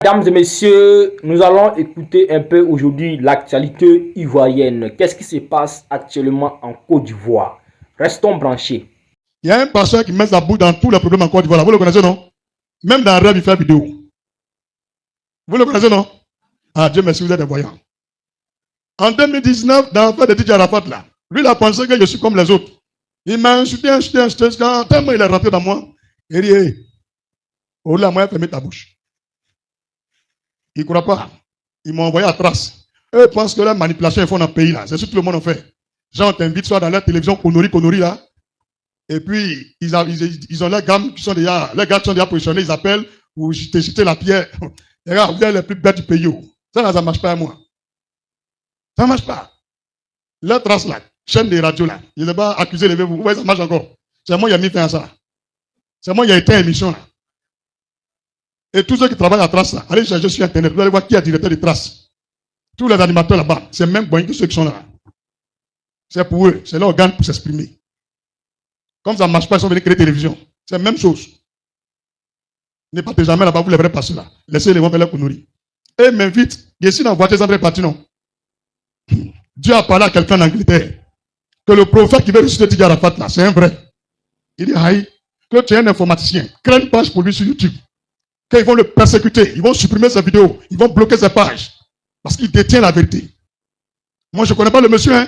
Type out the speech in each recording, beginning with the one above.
Mesdames et messieurs, nous allons écouter un peu aujourd'hui l'actualité ivoirienne. Qu'est-ce qui se passe actuellement en Côte d'Ivoire? Restons branchés. Il y a un pasteur qui met sa bouche dans tous les problèmes en Côte d'Ivoire. Vous le connaissez, non? Même dans le rêve, il fait vidéo. Vous le connaissez, non? Ah, Dieu merci, vous êtes un voyant. En 2019, dans l'affaire de DJ Arafat, là, lui, il a pensé que je suis comme les autres. Il m'a insulté, tellement il est rentré dans moi. Il dit, hey, oh là, moi, fermez ta bouche. Il ne croit pas. Ils m'ont envoyé à trace. Eux pensent que la manipulation, ils font dans le pays, là. C'est ce que tout le monde en fait. Gens t'invitent soit dans la télévision, Conori, là. Et puis, ils ont leurs gammes qui sont déjà, les gars qui sont déjà positionnés, ils appellent, ou je t'ai jeté la pierre. Regarde, vous êtes les plus bêtes du pays. Ça ne marche pas à moi. Ça ne marche pas. Leur trace là, chaîne des radios là, ils n'ont pas accusé les vous. Ouais, ça marche encore. C'est moi qui ai mis fin à ça. C'est moi qui ai éteint l'émission là. Et tous ceux qui travaillent à trace là, allez chercher sur internet, vous allez voir qui est directeur de trace. Tous les animateurs là-bas, c'est même bon que ceux qui sont là. C'est pour eux, c'est leur organe pour s'exprimer. Comme ça ne marche pas, ils sont venus créer télévision. C'est la même chose. Ne partez jamais là-bas, vous les verrez passer là. Laissez les gens faire leur conneries. Et m'invite, je suis dans la voiture, ils sont partis, non. Dieu a parlé à quelqu'un en Angleterre. Que le prophète qui veut ressusciter Didier Arafat là, c'est un vrai. Il dit, aïe, que tu es un informaticien, crée une page pour lui sur YouTube. Qu'ils vont le persécuter, ils vont supprimer ses vidéos, ils vont bloquer ses pages. Parce qu'il détient la vérité. Moi, je ne connais pas le monsieur, hein.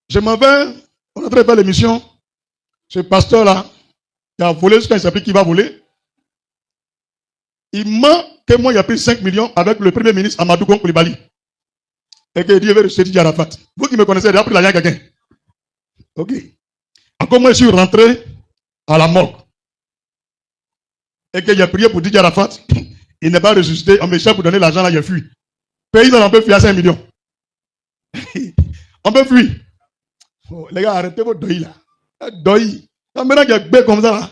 Je m'en vais, on est en train de faire l'émission. Ce pasteur-là, qui a volé jusqu'à il s'appelle qui va voler. Il ment que moi, il a pris 5 millions avec le premier ministre Amadou Gon Coulibaly. Et que Dieu veut ressusciter Didier Arafat. Vous qui me connaissez, j'ai pris l'argent à quelqu'un. Ok. Encore moi, je suis rentré à la morgue. Et qu'il a prié pour Didier Arafat. Il n'est pas ressuscité. On me cherche pour donner l'argent là, il a fui. Pays on peut fuir à 5 millions. On peut fuir. Oh, les gars, arrêtez vos deuil là. Deuil. Quand maintenant qu'il y a bête comme ça là.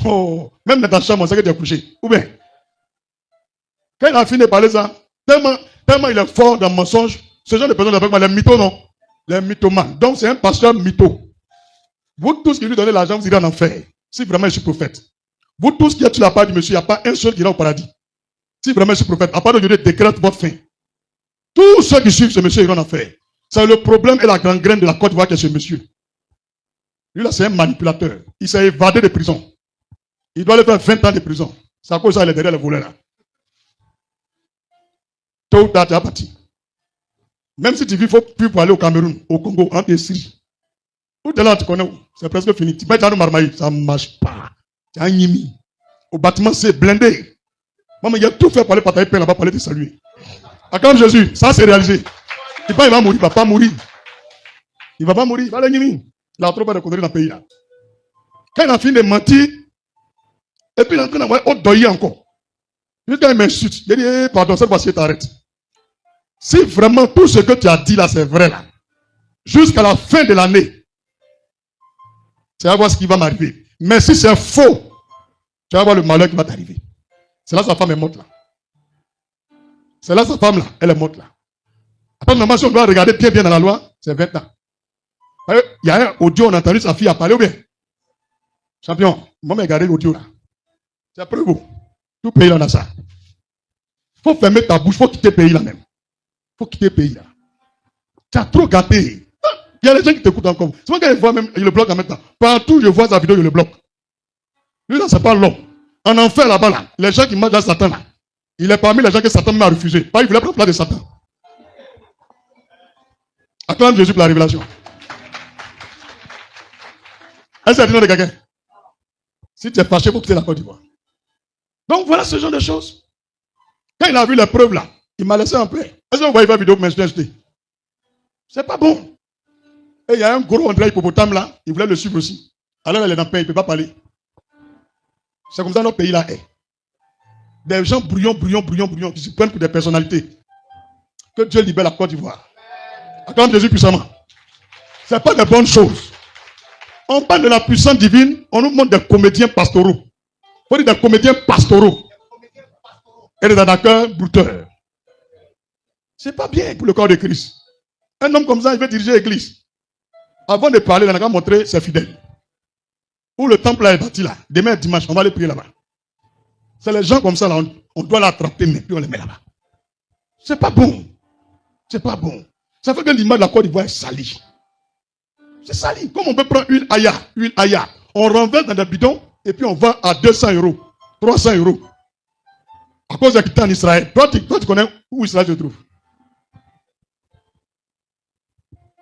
Oh, même dans ta chambre, on sait que tu es couché. Ou bien, quand il a fini de parler ça, tellement il est fort dans le mensonge, ce genre de personnes avec moi, les mythos, non? Les mythomanes. Donc c'est un pasteur mytho. Vous tous qui lui donnez l'argent, vous irez en enfer. Si vraiment je suis prophète. Vous tous qui êtes sur la part du monsieur, il n'y a pas un seul qui ira au paradis. Si vraiment je suis prophète, à part d'aujourd'hui, décrète votre fin. Tous ceux qui suivent ce monsieur iront en enfer. C'est le problème et la grande graine de la Côte d'Ivoire que ce monsieur. Lui là, c'est un manipulateur. Il s'est évadé de prison. Il doit aller faire 20 ans de prison. C'est à cause de ça qu'il est derrière le volet là. Tôt ou tard, tu as parti. Même si tu vis, il faut plus pour aller au Cameroun, au Congo, en Syrie. Tout est là, tu connais où? C'est presque fini. Tu peux être dans le Marmaï, ça ne marche pas. Tu as un yimi. Au bâtiment, c'est blindé. Maman, il a tout fait pour aller partager pain là-bas, pour aller te saluer. Acclame Jésus, ça c'est réalisé. Il va mourir, il ne va pas mourir. Il ne va pas mourir, il va aller yimi. Il a trop pas de conneries dans le pays là. Quand il a fini de mentir, et puis il est en train d'envoyer au deuil encore. Jusqu'à il m'insulte. Il dit, pardon, cette fois-ci, t'arrêtes. Si vraiment tout ce que tu as dit là, c'est vrai là, jusqu'à la fin de l'année, tu vas voir ce qui va m'arriver. Mais si c'est faux, tu vas voir le malheur qui va t'arriver. C'est là sa femme est morte là. C'est là sa femme là, elle est morte là. Après, normalement, si on doit regarder bien dans la loi, c'est 20 ans. Il y a un audio, on a entendu sa fille a parlé ou bien? Champion, moi, regardez l'audio là. C'est après vous. Tout pays là, on a ça. Il faut fermer ta bouche, il faut quitter le pays là même. Il faut quitter le pays là. Tu as trop gâté. Il y a des gens qui t'écoutent encore. C'est moi quand ils voient même, ils le bloquent en même temps. Partout, je vois sa vidéo, je le bloque. Lui là, c'est pas l'homme. En enfer là-bas là, les gens qui mangent à Satan là, il est parmi les gens que Satan m'a refusé. Pas il voulait prendre place de Satan. Acclame Jésus pour la révélation. Est-ce que c'est le nom de quelqu'un? Si tu es fâché, il faut quitter la Côte d'Ivoire. Donc voilà ce genre de choses. Quand il a vu les preuves là, il m'a laissé en paix. Est-ce que vous voyez la vidéo que je m'ai acheté? C'est pas bon. Et il y a un gros André Hippopotame là, il voulait le suivre aussi. Alors il est dans paix, il ne peut pas parler. C'est comme ça notre pays là est. Des gens brouillons, qui se prennent pour des personnalités. Que Dieu libère la Côte d'Ivoire. Acclame Jésus puissamment. Ce n'est pas de bonnes choses. On parle de la puissance divine, on nous montre des comédiens pastoraux. On dit des comédiens pastoraux. Et des attaqueurs brouteurs. C'est pas bien pour le corps de Christ. Un homme comme ça, il veut diriger l'église. Avant de parler, il a montré ses fidèles. Où le temple là est bâti là. Demain dimanche, on va aller prier là-bas. C'est les gens comme ça, là, on doit l'attraper, mais puis on les met là-bas. C'est pas bon. C'est pas bon. Ça fait que l'image de la Côte d'Ivoire est salie. C'est sali. Comme on peut prendre une aya, on renverse dans des bidons et puis on vend à 200 €, 300 €. À cause de quitter en Israël. Toi, tu connais où Israël se trouve?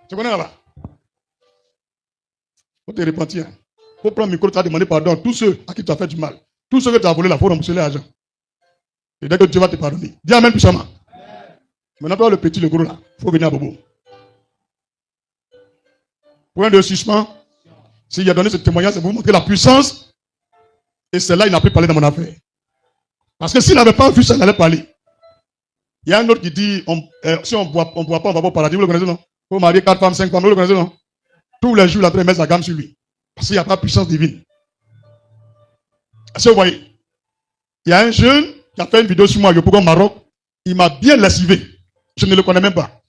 Tu connais là-bas? Faut te repentir. Faut prendre le micro, tu as demandé pardon à tous ceux à qui tu as fait du mal. Tous ceux que tu as volé là, il faut rembourser l'argent. Et dès que Dieu va te pardonner. Dis amen puissamment. Maintenant, toi, le petit, le gros là, il faut venir à Bobo. Point de suspens. S'il a donné ce témoignage, c'est pour vous montrer la puissance. Et c'est là il n'a plus parlé dans mon affaire. Parce que s'il n'avait pas vu ça, il allait parler. Il y a un autre qui dit, si on ne boit pas, on va pas au paradis. Vous le connaissez, non? Il faut marier 4 femmes, 5 femmes. Vous le connaissez, non? Tous les jours, il a train de mettre sa gamme sur lui. Parce qu'il n'y a pas de puissance divine. Est-ce que vous voyez? Il y a un jeune qui a fait une vidéo sur moi, au Maroc. Il m'a bien lessivé. Je ne le connais même pas.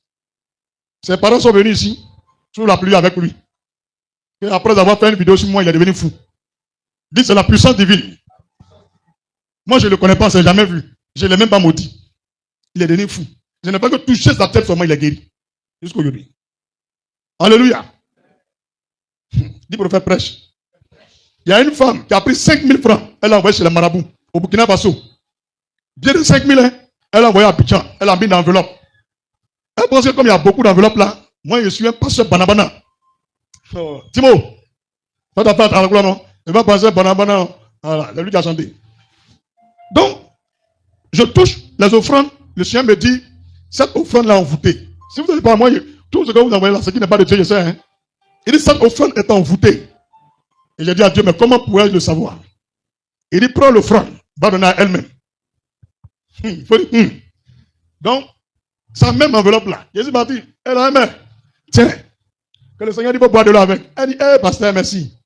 Ses parents sont venus ici, sous la pluie avec lui. Et après avoir fait une vidéo sur moi, il est devenu fou. Il dit c'est la puissance divine. Moi, je ne le connais pas, je ne l'ai jamais vu. Je ne l'ai même pas maudit. Il est devenu fou. Je n'ai pas que touché sa tête, seulement il est guéri. Jusqu'aujourd'hui. Alléluia. Dis prophète prêche. Il y a une femme qui a pris 5 000 francs. Elle l'a envoyé chez les marabouts, au Burkina Faso. Bien de 5 000, hein, elle l'a envoyé à Abidjan. Elle a mis dans l'enveloppe. Elle pense que comme il y a beaucoup d'enveloppes là, moi je suis un pasteur banabana. Oh. Timo, pas d'attendre à la gloire, non? Je vais passer banabana. Voilà, c'est lui qui a chanté. Donc, je touche les offrandes. Le Seigneur me dit, cette offrande-là envoûtée. Si vous n'êtes pas moi, tout ce que vous envoyez là, ce qui n'est pas de Dieu, je sais. Hein? Il dit, cette offrande est envoûtée. Et j'ai dit à Dieu, mais comment pourrais-je le savoir? Il dit, prends l'offrande, va donner à elle-même. Il faut dire, Donc, sa même enveloppe là, Jésus m'a dit, elle a aimé. Tiens, que le Seigneur dit, faut boire de l'eau avec. Elle dit, pasteur, merci.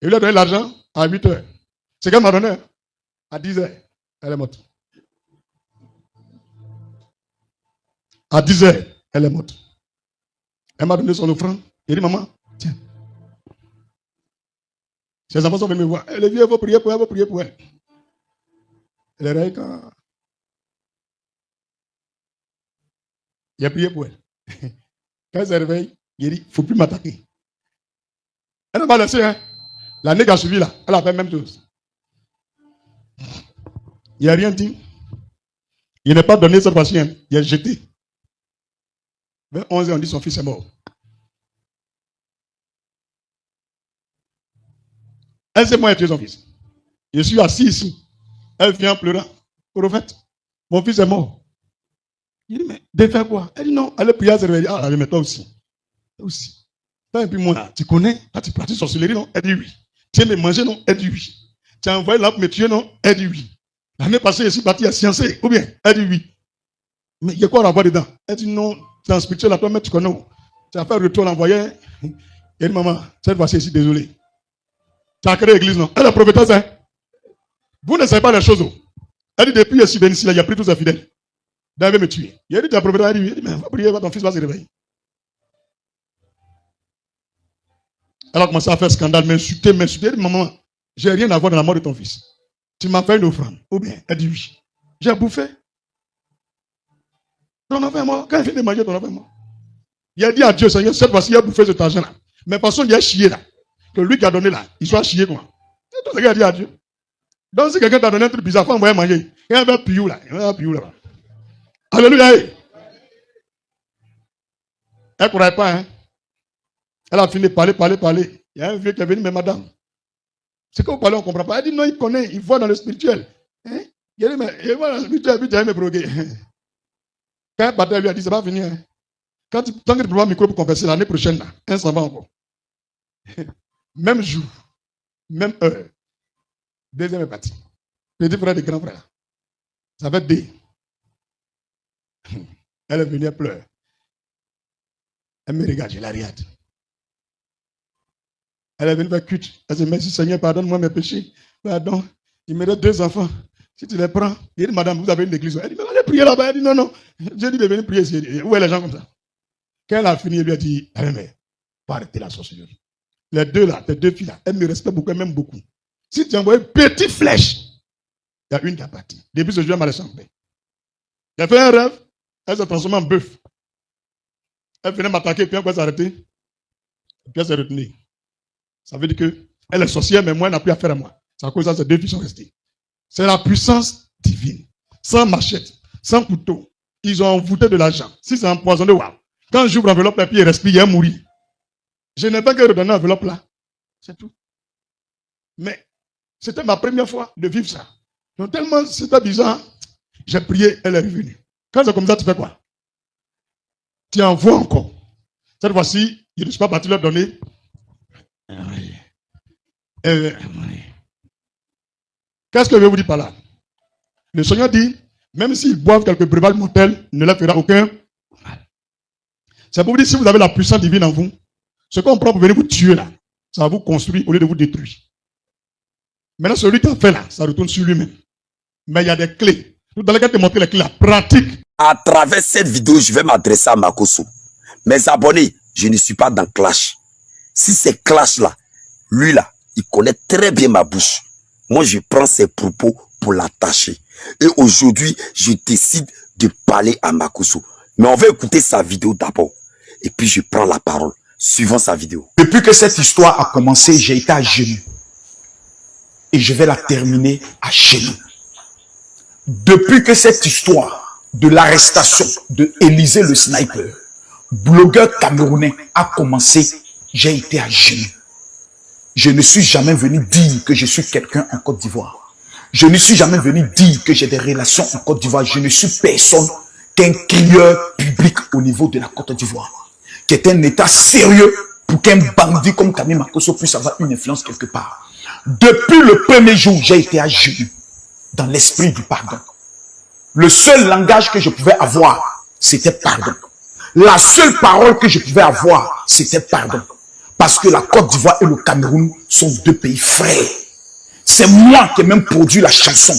Il lui a donné l'argent à 8 heures. C'est qu'elle m'a donné à 10 heures. Elle est morte. À 10 heures, elle est morte. Elle m'a donné son offrande. Il dit, maman, tiens. Ses enfants sont venus me voir. Elle est vieux, il faut prier pour elle, il faut prier pour elle. Elle est réveillée quand... Il a prié pour elle. Quand elle se réveille, il dit, il ne faut plus m'attaquer. Elle n'a pas laissé, hein. L'année qui a suivi là, elle a fait la même chose. Il n'a rien dit. Il n'est pas donné cette fois-ci, hein. Il a jeté. Vers 11 ans, on dit son fils est mort. Elle sait moi tuer son fils. Je suis assis ici. Elle vient en pleurant. Prophète, mon fils est mort. Il dit, mais de faire quoi? Elle dit non, allez prier à se réveiller. Ah, mais toi aussi. Toi aussi. Et puis moi, tu connais, quand tu pratiques sorcellerie, non? Elle dit oui. Tu aimes manger, non? Elle dit oui. Tu as envoyé là pour me tuer, non? Elle dit oui. L'année passée, je suis parti à sciencer, ou bien? Elle dit oui. Mais il y a quoi à avoir dedans? Elle dit non, tu es en spirituel, toi, mais tu connais. Tu as fait retour l'envoyer. Elle dit maman, cette fois-ci, je suis désolé. Tu as créé l'église, non? Elle est prophétesse, hein? Vous ne savez pas les choses. Elle dit depuis, je suis venu ici, là, il a pris tous ses fidèles. Elle veut me tuer. Il a dit, tu as prophétesse, elle dit, mais va prier, ton fils va se réveiller. Elle a commencé à faire scandale, m'insulter. Elle dit, maman, j'ai rien à voir dans la mort de ton fils. Tu m'as fait une offrande. Ou bien, elle dit oui. J'ai bouffé. Ton enfant est mort. Quand il finit de manger, ton enfant est mort. Il a dit à Dieu, Seigneur, cette fois-ci, il a bouffé cet argent-là. Mais de toute façon, il a chié là. Que lui qui a donné là, il soit chié quoi. C'est tout ce qu'il a dit à Dieu. Donc si quelqu'un t'a donné un truc bizarre, il faut envoyer manger. Il y a un peu piou là. Il y a un piou là. Alléluia. Elle ne croyait pas, hein. Elle a fini de parler. Il y a un vieux qui est venu, mais madame, c'est que vous parlez, on ne comprend pas. Elle dit non, il connaît, il voit dans le spirituel. Hein? Il a dit, mais il voit dans le spirituel, puis il a me broguer. Quand un pasteur lui a dit, c'est pas fini. Hein? Tant que tu prends un micro pour confesser l'année prochaine, là, un s'en va encore. Même jour, même heure. Deuxième est parti. Petit frère de grand frère. Ça fait D. Elle est venue, elle pleure. Elle me regarde, je la regarde. Elle est venue faire culte. Elle dit, merci Seigneur, pardonne-moi mes péchés. Pardon. Il me reste 2 enfants. Si tu les prends, il dit, madame, vous avez une église. Elle dit, mais allez prier là-bas. Elle dit, non, non. J'ai dit de venir prier ici. Où est les gens comme ça? Quand elle a fini, elle lui a dit, allez, mais, faut arrêter la sorcellerie. Les deux là, les 2 filles là, elles me respectent beaucoup, elles m'aiment beaucoup. Si tu envoies une petite flèche, il y a une qui a parti. Depuis ce jour, elle m'a laissé en paix. J'ai fait un rêve, elle s'est transformée en bœuf. Elle venait m'attaquer, puis elle s'est arrêtée. Et puis elle s'est retenue. Ça veut dire qu'elle est sorcière, mais moi, elle n'a plus affaire à moi. C'est à cause de ça, ces deux filles sont restées. C'est la puissance divine. Sans machette, sans couteau. Ils ont envoûté de l'argent. Si c'est empoisonné, waouh. Quand j'ouvre l'enveloppe, et puis il respire, il mourir. Je n'ai pas que redonner l'enveloppe là. C'est tout. Mais c'était ma première fois de vivre ça. Donc tellement c'était bizarre, j'ai prié, elle est revenue. Quand c'est comme ça, tu fais quoi? Tu envoies encore. Cette fois-ci, je ne suis pas parti leur donner. Qu'est-ce que je vais vous dire par là? Le Seigneur dit, même s'ils boivent quelques breuvages mortels, ne leur fera aucun mal. C'est pour vous dire, si vous avez la puissance divine en vous, ce qu'on prend pour venir vous tuer là, ça va vous construire au lieu de vous détruire. Maintenant, celui qui a fait là, ça retourne sur lui-même. Mais il y a des clés. Tout dans lesquelles te montrer les clés, la pratique. À travers cette vidéo, je vais m'adresser à Makosso. Mes abonnés, je ne suis pas dans Clash. Si c'est Clash là, lui là, il connaît très bien ma bouche. Moi, je prends ses propos pour l'attacher. Et aujourd'hui, je décide de parler à Makosso. Mais on va écouter sa vidéo d'abord. Et puis, je prends la parole, suivant sa vidéo. Depuis que cette histoire a commencé, j'ai été à genoux. Et je vais la terminer à genoux. Depuis que cette histoire de l'arrestation de Élisée le sniper, blogueur camerounais, a commencé, j'ai été à genoux. Je ne suis jamais venu dire que je suis quelqu'un en Côte d'Ivoire. Je ne suis jamais venu dire que j'ai des relations en Côte d'Ivoire. Je ne suis personne qu'un crieur public au niveau de la Côte d'Ivoire, qui est un état sérieux pour qu'un bandit comme Camille Makosso puisse avoir une influence quelque part. Depuis le premier jour, j'ai été à genoux dans l'esprit du pardon. Le seul langage que je pouvais avoir, c'était pardon. La seule parole que je pouvais avoir, c'était pardon. Parce que la Côte d'Ivoire et le Cameroun sont deux pays frères. C'est moi qui ai même produit la chanson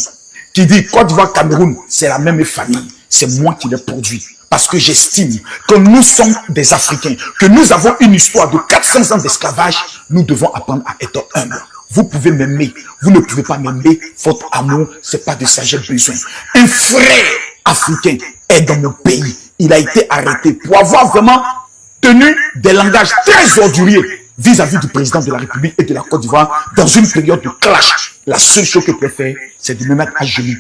qui dit Côte d'Ivoire, Cameroun, c'est la même famille. C'est moi qui l'ai produit. Parce que j'estime que nous sommes des Africains, que nous avons une histoire de 400 ans d'esclavage. Nous devons apprendre à être humbles. Vous pouvez m'aimer, vous ne pouvez pas m'aimer. Votre amour, c'est pas de ça j'ai besoin. Un frère africain est dans mon pays. Il a été arrêté pour avoir vraiment tenu des langages très orduriers vis-à-vis du président de la République et de la Côte d'Ivoire dans une période de clash. La seule chose que je peux faire, c'est de me mettre à genoux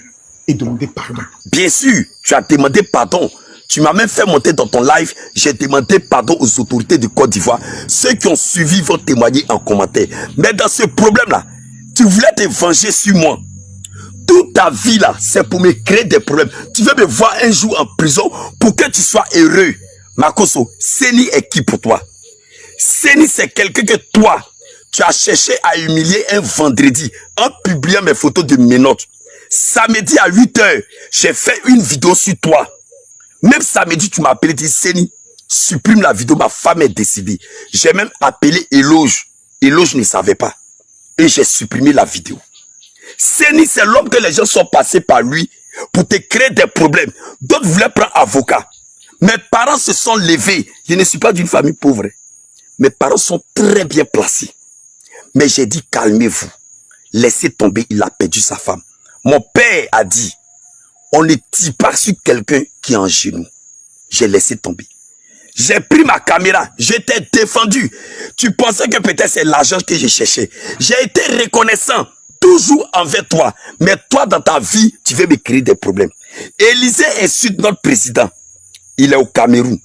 et demander pardon. Bien sûr, tu as demandé pardon. Tu m'as même fait monter dans ton live. J'ai demandé pardon aux autorités de Côte d'Ivoire. Ceux qui ont suivi vont témoigner en commentaire. Mais dans ce problème-là, tu voulais te venger sur moi. Toute ta vie là, c'est pour me créer des problèmes. Tu veux me voir un jour en prison pour que tu sois heureux. Makosso, Seni est qui pour toi? Seni, c'est quelqu'un que toi, tu as cherché à humilier un vendredi en publiant mes photos de mes notes. Samedi à 8 h, j'ai fait une vidéo sur toi. Même samedi, tu m'as appelé, tu dis Seni, supprime la vidéo, ma femme est décédée. J'ai même appelé Eloge. Eloge ne savait pas. Et j'ai supprimé la vidéo. Seni, c'est l'homme que les gens sont passés par lui pour te créer des problèmes. D'autres voulaient prendre avocat. Mes parents se sont levés. Je ne suis pas d'une famille pauvre. Mes parents sont très bien placés. Mais j'ai dit, calmez-vous. Laissez tomber, il a perdu sa femme. Mon père a dit, on ne tire pas sur quelqu'un qui est en genoux. J'ai laissé tomber. J'ai pris ma caméra, je t'ai défendu. Tu pensais que peut-être c'est l'argent que je cherchais. J'ai été reconnaissant, toujours envers toi. Mais toi, dans ta vie, tu veux me créer des problèmes. Élisée insulte notre président. Il est au Cameroun.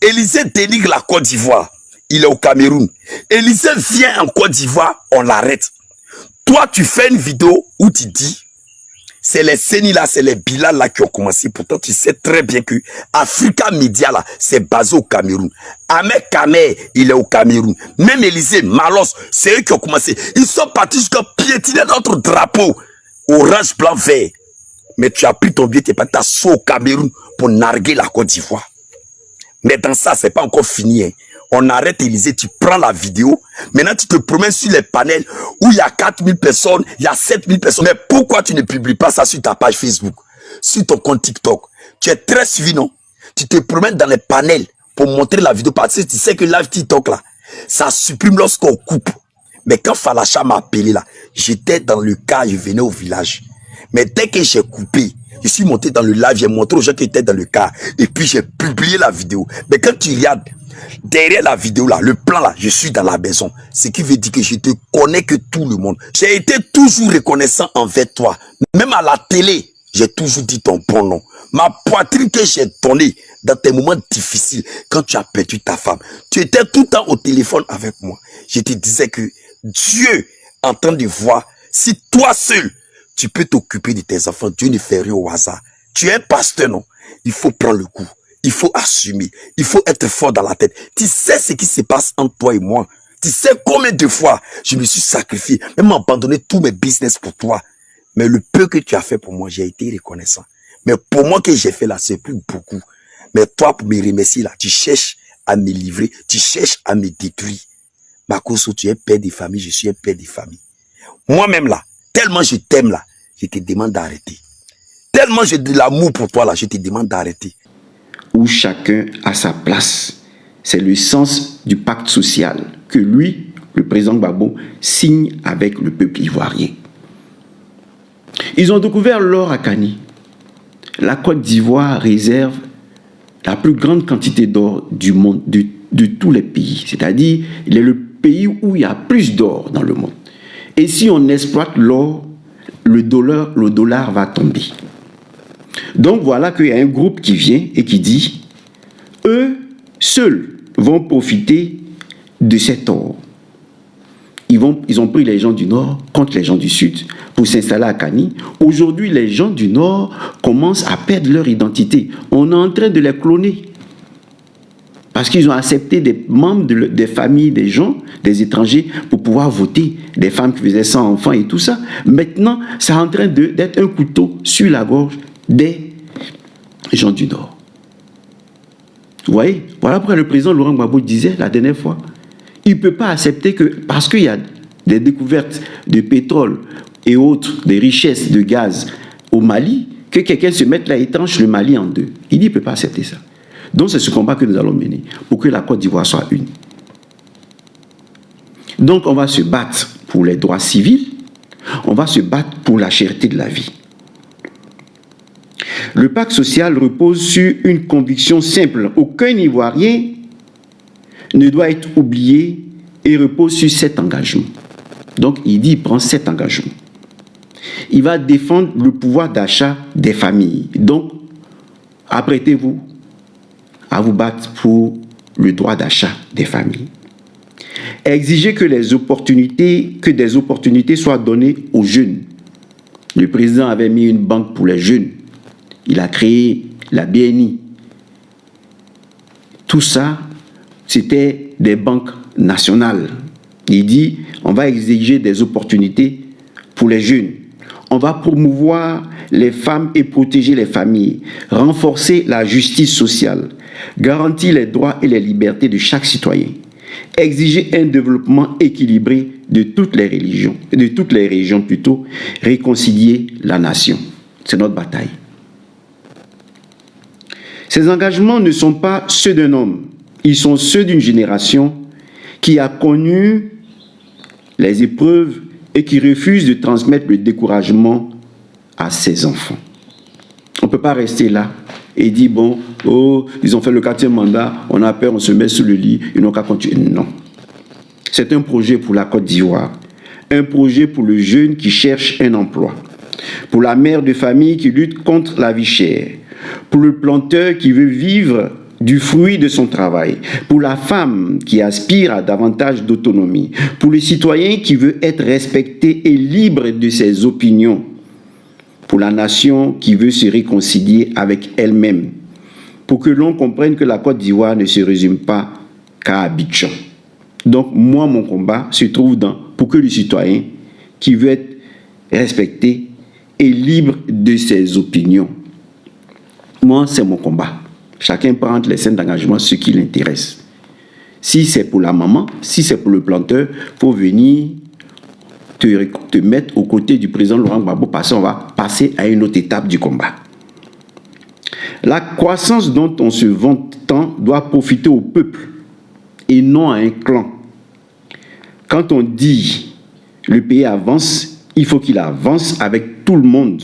Élisée dénigre la Côte d'Ivoire. Il est au Cameroun. Élisée vient en Côte d'Ivoire, on l'arrête. Toi, tu fais une vidéo où tu dis, c'est les Seni là, c'est les Bilal là qui ont commencé. Pourtant, tu sais très bien que Africa Media là, c'est basé au Cameroun. Ahmed Kamer, il est au Cameroun. Même Élisée, Malos, c'est eux qui ont commencé. Ils sont partis jusqu'à piétiner notre drapeau. Orange, blanc, vert. Mais tu as pris ton billet, tu es parti au Cameroun pour narguer la Côte d'Ivoire. Mais dans ça, c'est pas encore fini. Hein. On arrête Élisée, tu prends la vidéo. Maintenant, tu te promènes sur les panels où il y a 4000 personnes, il y a 7000 personnes. Mais pourquoi tu ne publies pas ça sur ta page Facebook, sur ton compte TikTok? Tu es très suivi, non? Tu te promènes dans les panels pour montrer la vidéo parce que tu sais que live TikTok là, ça supprime lorsqu'on coupe. Mais quand Falacha m'a appelé là, j'étais dans le car, je venais au village. Mais dès que j'ai coupé, je suis monté dans le live, j'ai montré aux gens qui étaient dans le car. Et puis j'ai publié la vidéo. Mais quand tu regardes, derrière la vidéo là, le plan là, je suis dans la maison. Ce qui veut dire que je te connais que tout le monde. J'ai été toujours reconnaissant envers toi. Même à la télé, j'ai toujours dit ton bon nom. Ma poitrine que j'ai donnée dans tes moments difficiles, quand tu as perdu ta femme, tu étais tout le temps au téléphone avec moi. Je te disais que Dieu est en train de voir si toi seul, tu peux t'occuper de tes enfants. Dieu ne fait rien au hasard. Tu es un pasteur, non? Il faut prendre le coup. Il faut assumer. Il faut être fort dans la tête. Tu sais ce qui se passe entre toi et moi. Tu sais combien de fois je me suis sacrifié, même abandonné tous mes business pour toi. Mais le peu que tu as fait pour moi, j'ai été reconnaissant. Mais pour moi que j'ai fait là, c'est plus beaucoup. Mais toi, pour me remercier là, tu cherches à me livrer, tu cherches à me détruire. Makoso, tu es père de famille, je suis un père de famille. Moi-même là, tellement je t'aime là, je te demande d'arrêter. Tellement j'ai de l'amour pour toi là, je te demande d'arrêter. Où chacun a sa place. C'est le sens du pacte social que lui, le président Gbagbo, signe avec le peuple ivoirien. Ils ont découvert l'or à Kani. La Côte d'Ivoire réserve la plus grande quantité d'or du monde, de tous les pays. C'est-à-dire, il est le pays où il y a plus d'or dans le monde. Et si on exploite l'or, le dollar va tomber. Donc voilà qu'il y a un groupe qui vient et qui dit, eux seuls vont profiter de cet or. Ils ont pris les gens du Nord contre les gens du Sud pour s'installer à Kani. Aujourd'hui, les gens du Nord commencent à perdre leur identité. On est en train de les cloner. Parce qu'ils ont accepté des membres des familles des gens, des étrangers, pour pouvoir voter. Des femmes qui faisaient 100 enfants et tout ça. Maintenant, c'est en train d'être un couteau sur la gorge des gens du Nord. Vous voyez? Voilà pourquoi le président Laurent Gbagbo disait la dernière fois, il ne peut pas accepter que, parce qu'il y a des découvertes de pétrole et autres, des richesses de gaz au Mali, que quelqu'un se mette là et tranche le Mali en deux. Il dit qu'il ne peut pas accepter ça. Donc c'est ce combat que nous allons mener pour que la Côte d'Ivoire soit une. Donc on va se battre pour les droits civils, on va se battre pour la cherté de la vie. Le pacte social repose sur une conviction simple. Aucun Ivoirien ne doit être oublié et repose sur cet engagement. Donc il dit, il prend cet engagement. Il va défendre le pouvoir d'achat des familles. Donc, apprêtez-vous à vous battre pour le droit d'achat des familles. Exiger que des opportunités soient données aux jeunes. Le président avait mis une banque pour les jeunes. Il a créé la BNI. Tout ça, c'était des banques nationales. Il dit, on va exiger des opportunités pour les jeunes. On va promouvoir les femmes et protéger les familles, renforcer la justice sociale, garantir les droits et les libertés de chaque citoyen, exiger un développement équilibré de toutes les régions, réconcilier la nation. C'est notre bataille. Ces engagements ne sont pas ceux d'un homme, ils sont ceux d'une génération qui a connu les épreuves et qui refuse de transmettre le découragement à ses enfants. On ne peut pas rester là et dire, bon, oh, ils ont fait le 4e mandat, on a peur, on se met sous le lit, ils n'ont qu'à continuer. Non. C'est un projet pour la Côte d'Ivoire, un projet pour le jeune qui cherche un emploi, pour la mère de famille qui lutte contre la vie chère, pour le planteur qui veut vivre du fruit de son travail, pour la femme qui aspire à davantage d'autonomie, pour le citoyen qui veut être respecté et libre de ses opinions, pour la nation qui veut se réconcilier avec elle-même, pour que l'on comprenne que la Côte d'Ivoire ne se résume pas qu'à Abidjan. Donc moi, mon combat se trouve pour que le citoyen qui veut être respecté et libre de ses opinions. Moi, c'est mon combat. Chacun prend entre les scènes d'engagement ce qui l'intéresse. Si c'est pour la maman, si c'est pour le planteur, il faut venir te mettre aux côtés du président Laurent Gbagbo parce qu'on va passer à une autre étape du combat. La croissance dont on se vante tant doit profiter au peuple et non à un clan. quand on dit le pays avance, il faut qu'il avance avec tout le monde.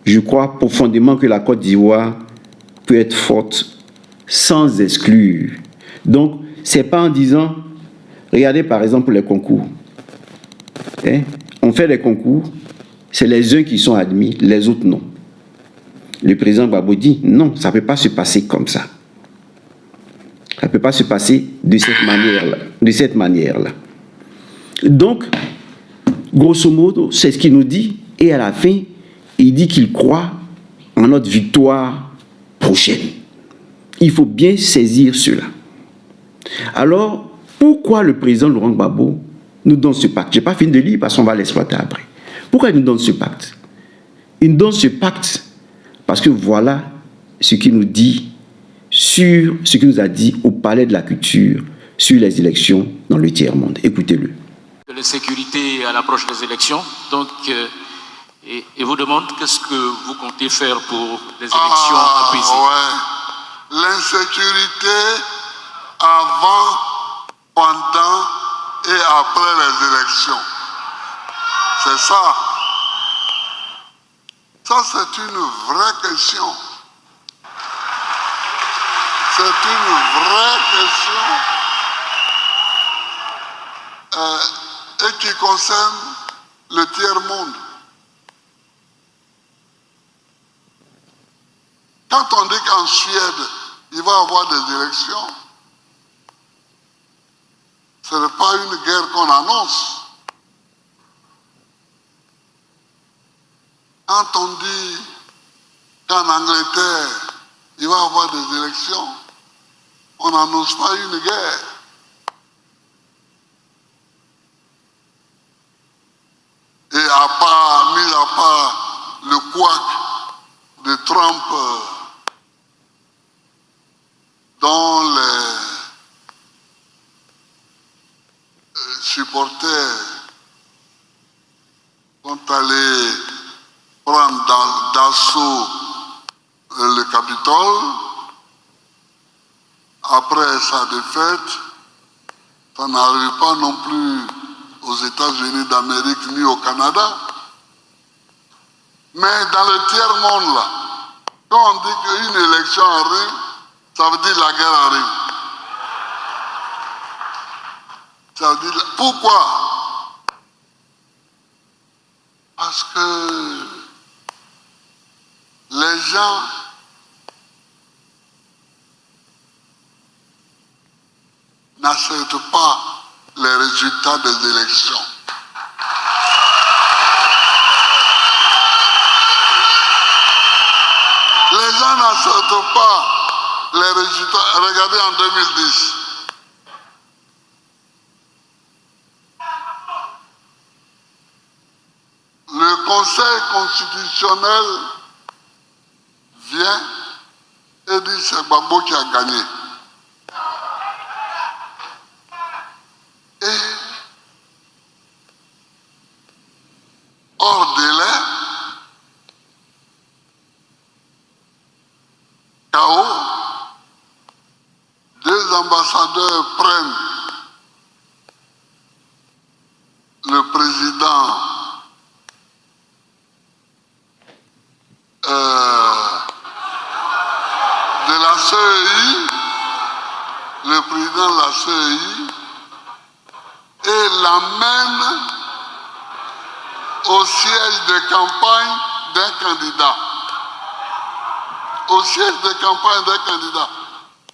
Je crois profondément que la Côte d'Ivoire peut être forte sans exclure. Donc, ce n'est pas en disant, regardez par exemple les concours. On fait des concours, c'est les uns qui sont admis, les autres non. Le président Gbagbo dit, non, ça ne peut pas se passer comme ça. Ça ne peut pas se passer de cette manière-là. Donc, grosso modo, c'est ce qu'il nous dit. Et à la fin, il dit qu'il croit en notre victoire prochaine. Il faut bien saisir cela. Alors, pourquoi le président Laurent Gbagbo nous donne ce pacte? Je n'ai pas fini de lire parce qu'on va l'exploiter après. Pourquoi il nous donne ce pacte? Il nous donne ce pacte parce que voilà ce qu'il nous dit sur ce qu'il nous a dit au Palais de la Culture sur les élections dans le tiers-monde. Écoutez-le. De l'insécurité à l'approche des élections. Donc, et vous demande qu'est-ce que vous comptez faire pour les élections apaisées. Ouais. L'insécurité avant, pendant et après les élections. C'est ça. Ça, c'est une vraie question. C'est une vraie question et qui concerne le tiers-monde. Quand on dit qu'en Suède, il va y avoir des élections, ce n'est pas une guerre qu'on annonce. Quand on dit qu'en Angleterre, il va y avoir des élections, on n'annonce pas une guerre. Et mis à part le couac de Trump, dont les supporters sont allés prendre d'assaut le Capitole, après sa défaite, ça n'arrive pas non plus aux États-Unis d'Amérique ni au Canada. Mais dans le tiers-monde, là, quand on dit qu'une élection arrive, ça veut dire que la guerre arrive. Ça veut dire, pourquoi? Parce que les gens n'acceptent pas les résultats des élections. Les gens n'acceptent pas les résultats. Regardez en 2010. Le Conseil constitutionnel vient et dit c'est Gbagbo qui a gagné. Et hors délai, chaos, deux ambassadeurs prennent le président de la CEI, le président de la CEI, et l'amène au siège de campagne d'un candidat. Au siège de campagne d'un candidat.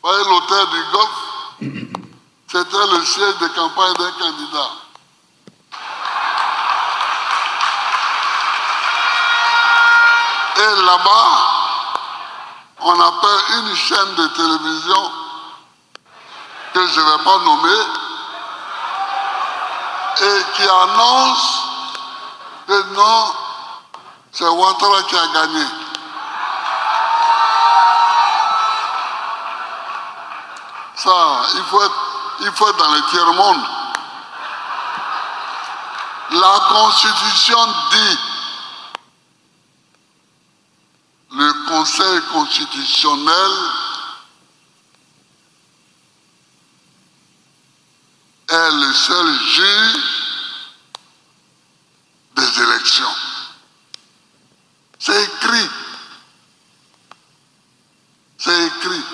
Vous voyez l'hôtel du Golfe, c'était le siège de campagne d'un candidat. Et là-bas, on appelle une chaîne de télévision que je ne vais pas nommer et qui annonce que non, c'est Ouattara qui a gagné. Ça, il faut être dans le tiers-monde. La Constitution dit, le Conseil constitutionnel est le seul juge des élections. C'est écrit. C'est écrit.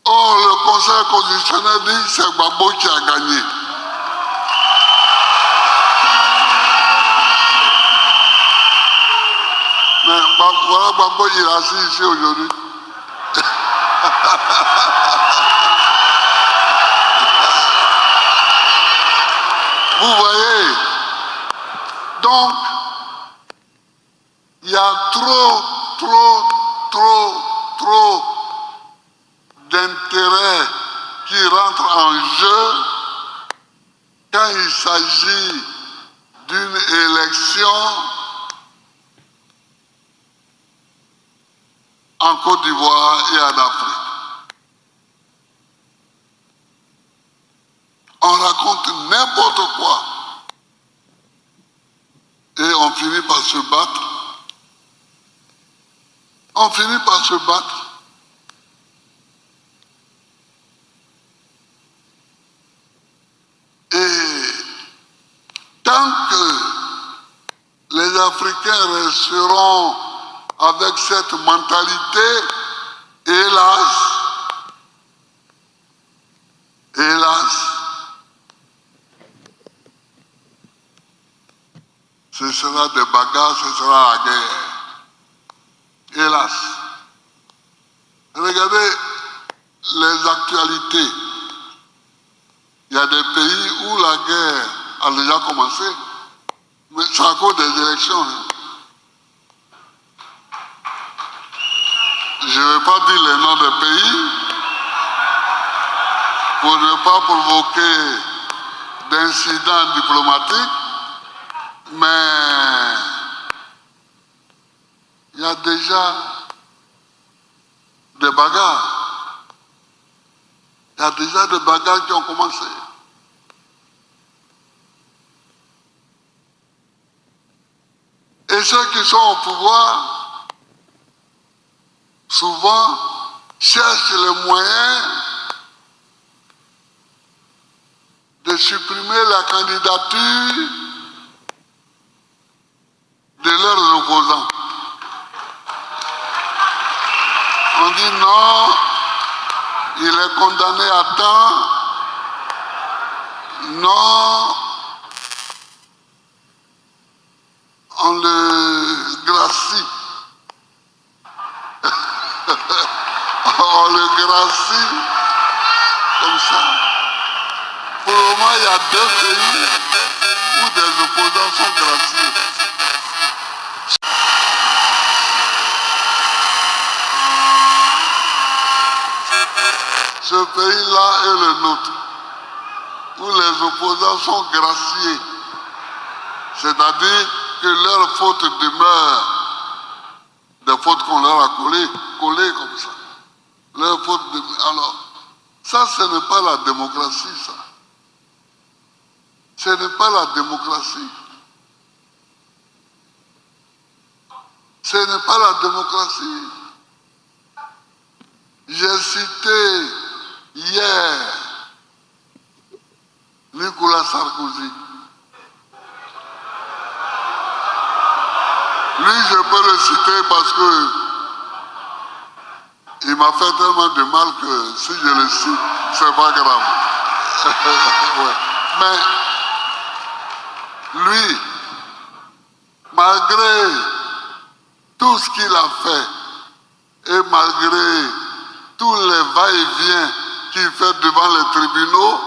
Or, le Conseil constitutionnel dit que c'est Gbagbo qui a gagné. Mais voilà, Gbagbo, il est assis ici aujourd'hui. Vous voyez, donc, il y a trop d'intérêts qui rentrent en jeu quand il s'agit d'une élection en Côte d'Ivoire et en Afrique. On raconte n'importe quoi et on finit par se battre. On finit par se battre. Et tant que les Africains resteront avec cette mentalité, hélas, ce sera des bagarres, ce sera la guerre. Hélas. Regardez les actualités. Il y a des pays où la guerre a déjà commencé, mais c'est à cause des élections. Je ne vais pas dire les noms des pays pour ne pas provoquer d'incidents diplomatiques, mais il y a déjà des bagarres. Il y a déjà des bagarres qui ont commencé. Et ceux qui sont au pouvoir, souvent, cherchent les moyens de supprimer la candidature de leurs opposants. On dit non, il est condamné à temps, non, on le gracie. On le gracie comme ça. Pour le moment, il y a 2 pays où des opposants sont graciés. Ce pays-là est le nôtre, où les opposants sont graciés. C'est-à-dire que leurs fautes demeurent, des fautes qu'on leur a collées comme ça. Leurs fautes demeurent. Alors, ça, ce n'est pas la démocratie, ça. Ce n'est pas la démocratie. Ce n'est pas la démocratie. J'ai cité hier Nicolas Sarkozy. Lui, je peux le citer parce que il m'a fait tellement de mal que si je le cite, c'est pas grave. Ouais. Mais lui, malgré tout ce qu'il a fait et malgré tous les va-et-vient qu'il fait devant les tribunaux,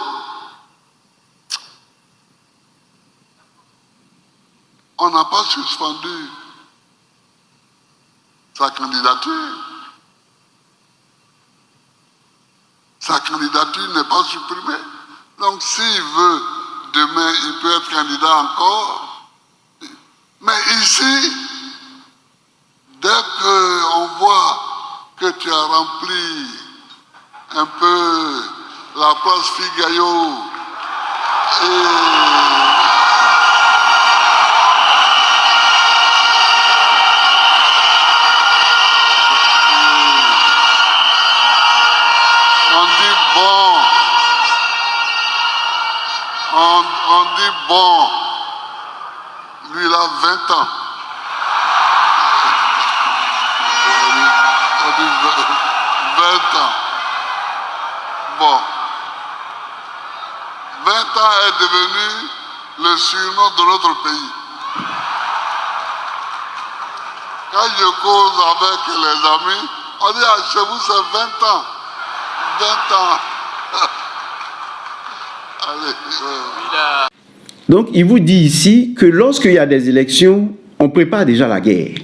on n'a pas suspendu sa candidature. Sa candidature n'est pas supprimée. Donc s'il veut, demain, il peut être candidat encore. Mais ici, dès qu'on voit que tu as rempli un peu la place Figayo et on dit bon, Bon, lui, il a 20 ans. On dit 20 ans. Bon. 20 ans est devenu le surnom de notre pays. Quand je cause avec les amis, on dit, ah, chez vous, c'est 20 ans. 20 ans. Allez. Donc, il vous dit ici que lorsqu'il y a des élections, on prépare déjà la guerre.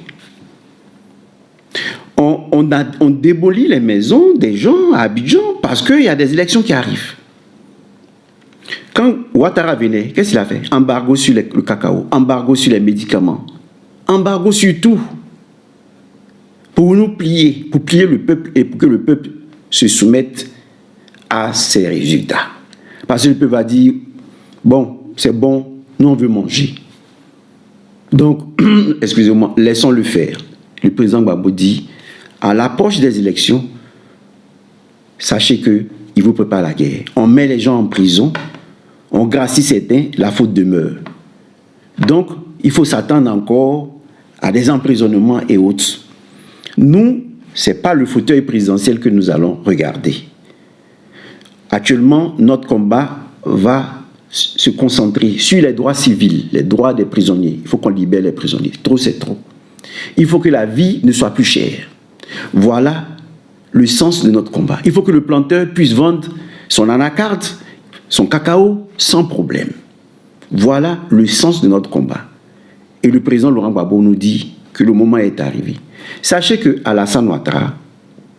On démolit les maisons des gens à Abidjan parce qu'il y a des élections qui arrivent. Quand Ouattara venait, qu'est-ce qu'il a fait? Embargo sur le cacao, embargo sur les médicaments, embargo sur tout. Pour nous plier, pour plier le peuple et pour que le peuple se soumette à ces résultats. Parce que le peuple va dire, bon, c'est bon, nous on veut manger. Donc, excusez-moi, laissons-le faire. Le président Gbagbo dit, à l'approche des élections, sachez qu'il vous prépare la guerre. On met les gens en prison, on gracie certains, la faute demeure. Donc, il faut s'attendre encore à des emprisonnements et autres. Nous, ce n'est pas le fauteuil présidentiel que nous allons regarder. Actuellement, notre combat va se concentrer sur les droits civils, les droits des prisonniers. Il faut qu'on libère les prisonniers. Trop, c'est trop. Il faut que la vie ne soit plus chère. Voilà le sens de notre combat. Il faut que le planteur puisse vendre son anacarde, son cacao, sans problème. Voilà le sens de notre combat. Et le président Laurent Gbagbo nous dit que le moment est arrivé. Sachez que Alassane Ouattara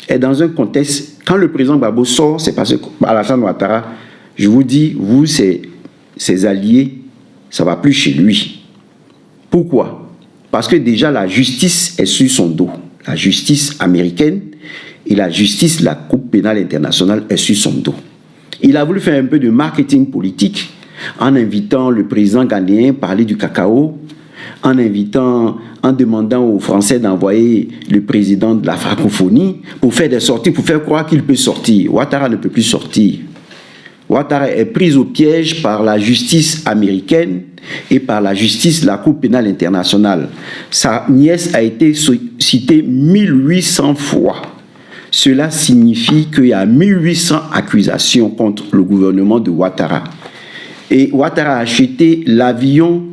est dans un contexte, quand le président Gbagbo sort, c'est parce que Alassane Ouattara, je vous dis, vous, ses alliés, ça ne va plus chez lui. Pourquoi? Parce que déjà la justice est sur son dos. La justice américaine et la justice de la Cour pénale internationale est sur son dos. Il a voulu faire un peu de marketing politique en invitant le président ghanéen à parler du cacao, en demandant aux Français d'envoyer le président de la francophonie pour faire des sorties, pour faire croire qu'il peut sortir. Ouattara ne peut plus sortir. Ouattara est pris au piège par la justice américaine et par la justice de la Cour pénale internationale. Sa nièce a été citée 1800 fois. Cela signifie qu'il y a 1800 accusations contre le gouvernement de Ouattara. Et Ouattara a acheté l'avion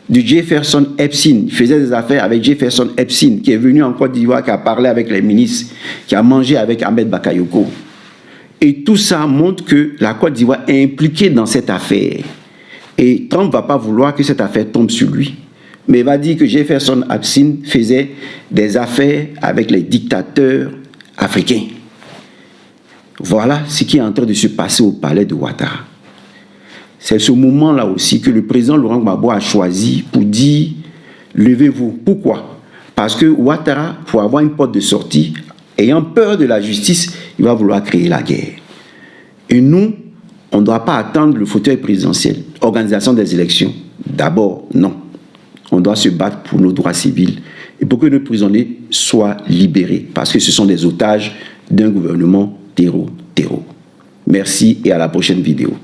de Jefferson Epstein. Il faisait des affaires avec Jefferson Epstein, qui est venu en Côte d'Ivoire, qui a parlé avec les ministres, qui a mangé avec Ahmed Bakayoko. Et tout ça montre que la Côte d'Ivoire est impliquée dans cette affaire. Et Trump ne va pas vouloir que cette affaire tombe sur lui. Mais il va dire que Jefferson Epstein faisait des affaires avec les dictateurs africains. Voilà ce qui est en train de se passer au palais de Ouattara. C'est ce moment-là aussi que le président Laurent Gbagbo a choisi pour dire « Levez-vous ». Pourquoi? Parce que Ouattara, pour avoir une porte de sortie, ayant peur de la justice, il va vouloir créer la guerre. Et nous, on ne doit pas attendre le fauteuil présidentiel. Organisation des élections, d'abord, non. On doit se battre pour nos droits civils et pour que nos prisonniers soient libérés, parce que ce sont des otages d'un gouvernement terreau. Merci et à la prochaine vidéo.